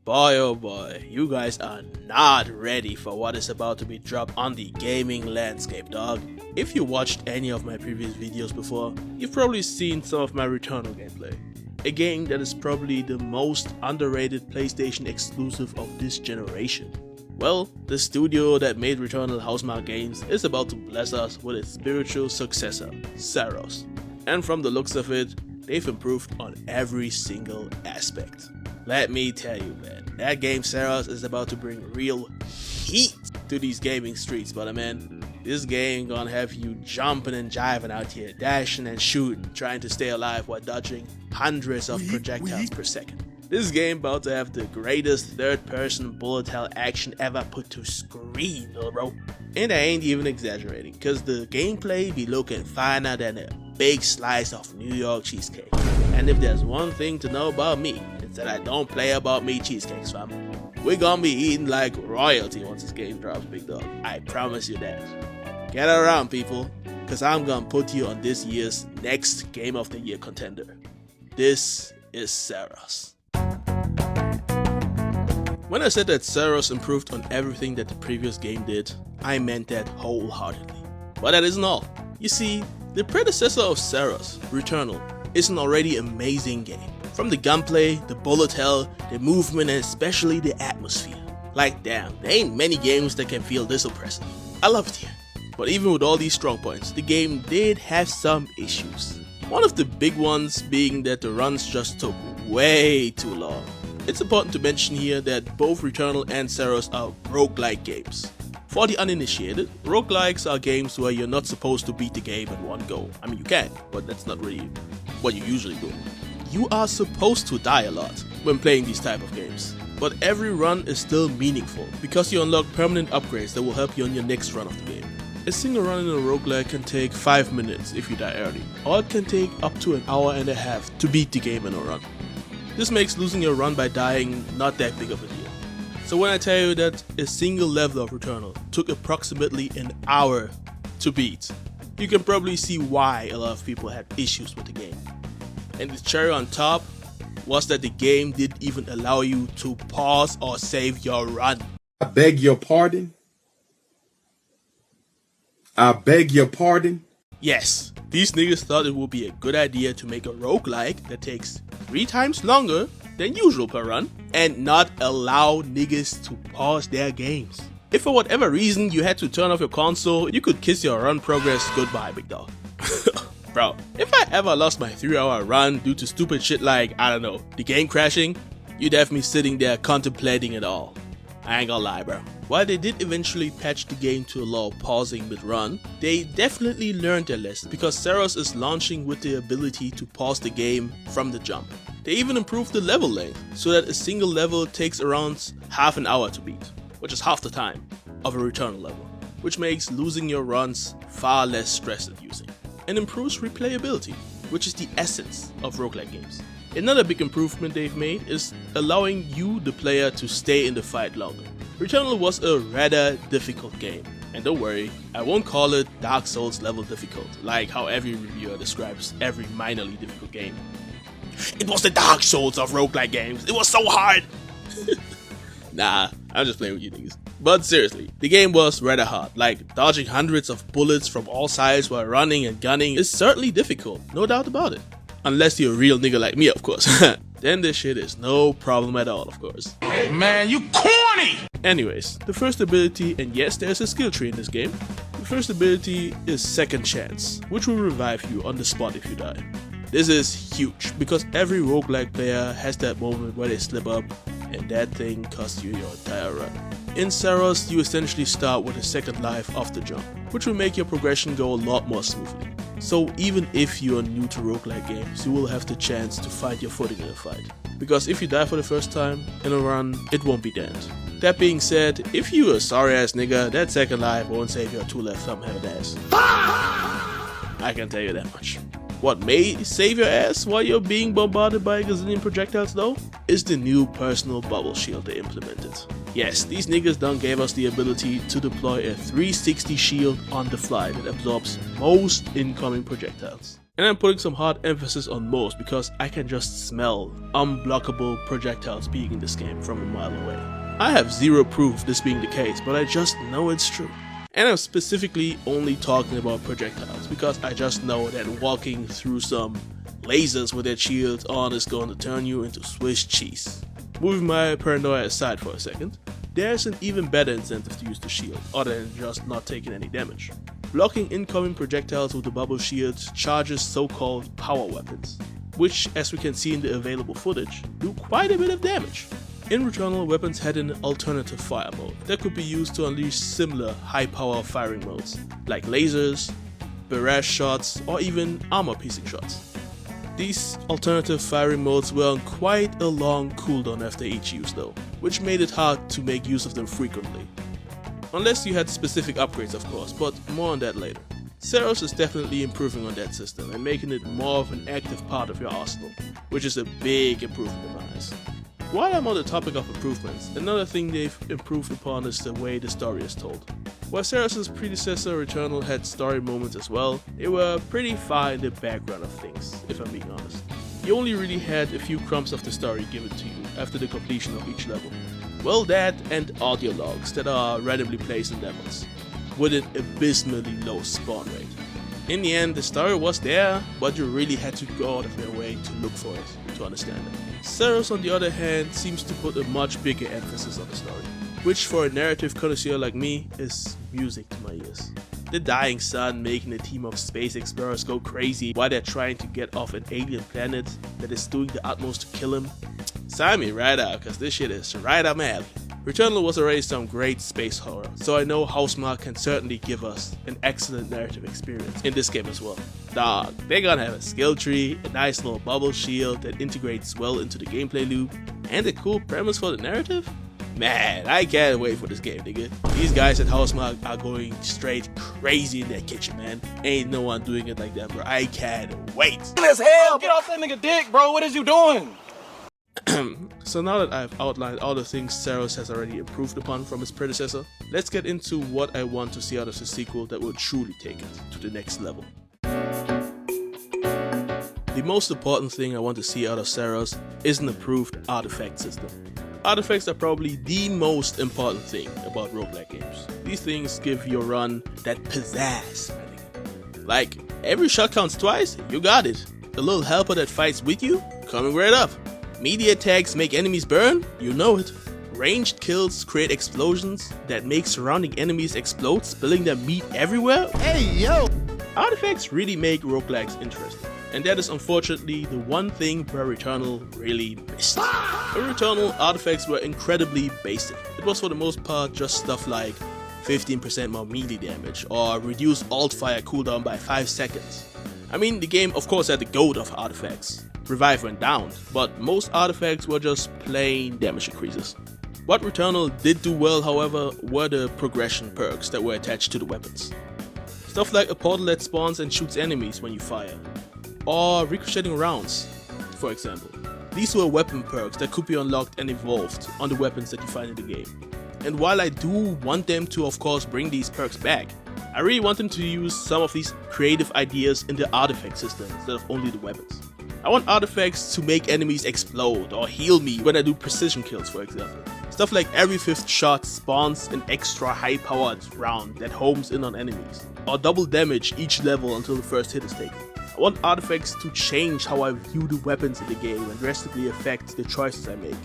Boy oh boy, you guys are not ready for what is about to be dropped on the gaming landscape, dog. If you watched any of my previous videos before, you've probably seen some of my Returnal gameplay. A game that is probably the most underrated PlayStation exclusive of this generation. Well, the studio that made Returnal Housemarque Games is about to bless us with its spiritual successor, Saros. And from the looks of it, they've improved on every single aspect. Let me tell you, man, that game Saros is about to bring real heat to these gaming streets, brother man. This game gonna have you jumping and jiving out here, dashing and shooting, trying to stay alive while dodging hundreds of projectiles per second. This game about to have the greatest third-person bullet hell action ever put to screen, little bro. And I ain't even exaggerating, cause the gameplay be looking finer than a big slice of New York cheesecake. And if there's one thing to know about me, it's that I don't play about me cheesecakes, fam. We're gonna be eating like royalty once this game drops, big dog. I promise you that. Get around, people, cause I'm gonna put you on this year's next Game of the Year contender. This is Saros. When I said that Saros improved on everything that the previous game did, I meant that wholeheartedly. But that isn't all. You see, the predecessor of Saros, Returnal, is an already amazing game. From the gunplay, the bullet hell, the movement, and especially the atmosphere. Like damn, there ain't many games that can feel this oppressive. I love it here. But even with all these strong points, the game did have some issues. One of the big ones being that the runs just took way too long. It's important to mention here that both Returnal and Saros are rogue-lite games. For the uninitiated, roguelikes are games where you're not supposed to beat the game in one go. I mean, you can, but that's not really what you usually do. You are supposed to die a lot when playing these type of games, but every run is still meaningful because you unlock permanent upgrades that will help you on your next run of the game. A single run in a roguelike can take 5 minutes if you die early, or it can take up to an hour and a half to beat the game in a run. This makes losing your run by dying not that big of a deal. So when I tell you that a single level of Returnal took approximately an hour to beat, you can probably see why a lot of people had issues with the game. And the cherry on top was that the game didn't even allow you to pause or save your run. I beg your pardon? I beg your pardon? Yes, these niggas thought it would be a good idea to make a roguelike that takes 3 times longer than usual per run and not allow niggas to pause their games. If for whatever reason you had to turn off your console, you could kiss your run progress goodbye, big dog. Bro, if I ever lost my 3-hour run due to stupid shit like, I don't know, the game crashing, you'd have me sitting there contemplating it all. I ain't gonna lie, bro. While they did eventually patch the game to allow pausing mid-run, they definitely learned their lesson because Saros is launching with the ability to pause the game from the jump. They even improved the level length so that a single level takes around half an hour to beat, which is half the time of a Returnal level, which makes losing your runs far less stress-inducing, and improves replayability, which is the essence of roguelike games. Another big improvement they've made is allowing you, the player, to stay in the fight longer. Returnal was a rather difficult game, and don't worry, I won't call it Dark Souls level difficult, like how every reviewer describes every minorly difficult game. It was the Dark Souls of roguelike games, it was so hard! Nah, I'm just playing with you niggas. But seriously, the game was rather hard, like dodging hundreds of bullets from all sides while running and gunning is certainly difficult, no doubt about it. Unless you're a real nigga like me, of course. Then this shit is no problem at all, of course. Man, you corny! Anyways, the first ability, and yes, there's a skill tree in this game. The first ability is Second Chance, which will revive you on the spot if you die. This is huge, because every roguelike player has that moment where they slip up, and that thing costs you your entire run. In Saros, you essentially start with a second life off the jump, which will make your progression go a lot more smoothly. So even if you are new to roguelike games, you will have the chance to find your footing in a fight. Because if you die for the first time in a run, it won't be the end. That being said, if you a sorry ass nigga, that second life won't save your 2 left thumb headed ass. I can tell you that much. What may save your ass while you're being bombarded by a gazillion projectiles though, is the new personal bubble shield they implemented. Yes, these niggas done gave us the ability to deploy a 360 shield on the fly that absorbs most incoming projectiles. And I'm putting some hard emphasis on most because I can just smell unblockable projectiles being in this game from a mile away. I have zero proof of this being the case, but I just know it's true. And I'm specifically only talking about projectiles because I just know that walking through some lasers with their shields on is going to turn you into Swiss cheese. Moving my paranoia aside for a second, there's an even better incentive to use the shield, other than just not taking any damage. Blocking incoming projectiles with the bubble shields charges so-called power weapons, which, as we can see in the available footage, do quite a bit of damage. In Returnal, weapons had an alternative fire mode that could be used to unleash similar high-power firing modes, like lasers, barrage shots, or even armor-piercing shots. These alternative firing modes were on quite a long cooldown after each use though, which made it hard to make use of them frequently. Unless you had specific upgrades of course, but more on that later. Saros is definitely improving on that system and making it more of an active part of your arsenal, which is a big improvement in my eyes. While I'm on the topic of improvements, another thing they've improved upon is the way the story is told. While Saros' predecessor Returnal had story moments as well, they were pretty far in the background of things, if I'm being honest. You only really had a few crumbs of the story given to you after the completion of each level. Well, that and audio logs that are randomly placed in levels, with an abysmally low spawn rate. In the end, the story was there, but you really had to go out of your way to look for it to understand it. Saros, on the other hand, seems to put a much bigger emphasis on the story, which for a narrative connoisseur like me is music to my ears. The dying sun making a team of space explorers go crazy while they're trying to get off an alien planet that is doing the utmost to kill him. Sign me right out, cause this shit is right up my alley. Returnal was already some great space horror, so I know Housemarque can certainly give us an excellent narrative experience in this game as well. Dog, they're gonna have a skill tree, a nice little bubble shield that integrates well into the gameplay loop, and a cool premise for the narrative? Man, I can't wait for this game, nigga. These guys at Housemarque are going straight crazy in their kitchen, man. Ain't no one doing it like them, bro. I can't wait. As hell, get off that nigga dick, bro. What is you doing? So now that I've outlined all the things Saros has already improved upon from his predecessor, let's get into what I want to see out of the sequel that will truly take it to the next level. The most important thing I want to see out of Saros is an improved artifact system. Artifacts are probably the most important thing about roguelike games. These things give your run that pizzazz, I think. Like, every shot counts twice, you got it. A little helper that fights with you, coming right up. Media attacks make enemies burn, you know it. Ranged kills create explosions that make surrounding enemies explode, spilling their meat everywhere. Hey yo! Artifacts really make roguelikes interesting, and that is unfortunately the one thing where Returnal really missed. In Returnal, artifacts were incredibly basic. It was for the most part just stuff like 15% more melee damage or reduce alt fire cooldown by 5 seconds. I mean, the game of course had the goat of artifacts, revive when downed, but most artifacts were just plain damage increases. What Returnal did do well, however, were the progression perks that were attached to the weapons. Stuff like a portal that spawns and shoots enemies when you fire, or ricocheting rounds, for example. These were weapon perks that could be unlocked and evolved on the weapons that you find in the game. And while I do want them to of course bring these perks back, I really want them to use some of these creative ideas in the artifact system instead of only the weapons. I want artifacts to make enemies explode or heal me when I do precision kills, for example. Stuff like every 5th shot spawns an extra high powered round that homes in on enemies, or double damage each level until the first hit is taken. I want artifacts to change how I view the weapons in the game and drastically affect the choices I make,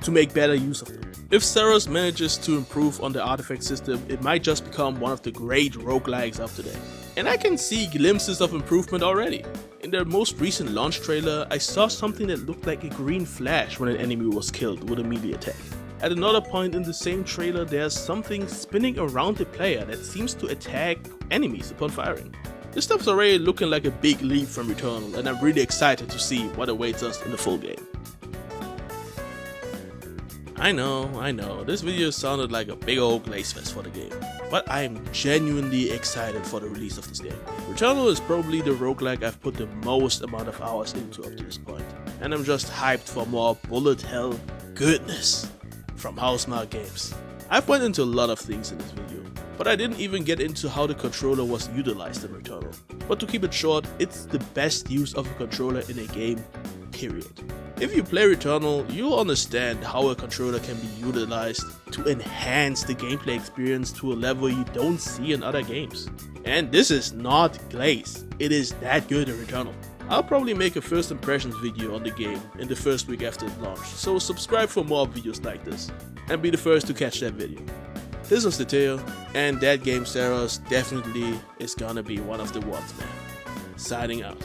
to make better use of them. If Saros manages to improve on the artifact system, it might just become one of the great roguelikes of today. And I can see glimpses of improvement already. In their most recent launch trailer, I saw something that looked like a green flash when an enemy was killed with a melee attack. At another point in the same trailer, there's something spinning around the player that seems to attack enemies upon firing. This stuff's already looking like a big leap from Returnal, and I'm really excited to see what awaits us in the full game. I know, this video sounded like a big old glaze fest for the game, but I'm genuinely excited for the release of this game. Returnal is probably the roguelike I've put the most amount of hours into up to this point, and I'm just hyped for more bullet hell goodness from Housemarque games. I've went into a lot of things in this video, But I didn't even get into how the controller was utilized in Returnal. But to keep it short, it's the best use of a controller in a game, period. If you play Returnal, you'll understand how a controller can be utilized to enhance the gameplay experience to a level you don't see in other games. And this is not glaze, it is that good in Returnal. I'll probably make a first impressions video on the game in the first week after it launched, so subscribe for more videos like this, and be the first to catch that video. This was the tale, and that game Saros definitely is gonna be one of the ones, man. Signing out.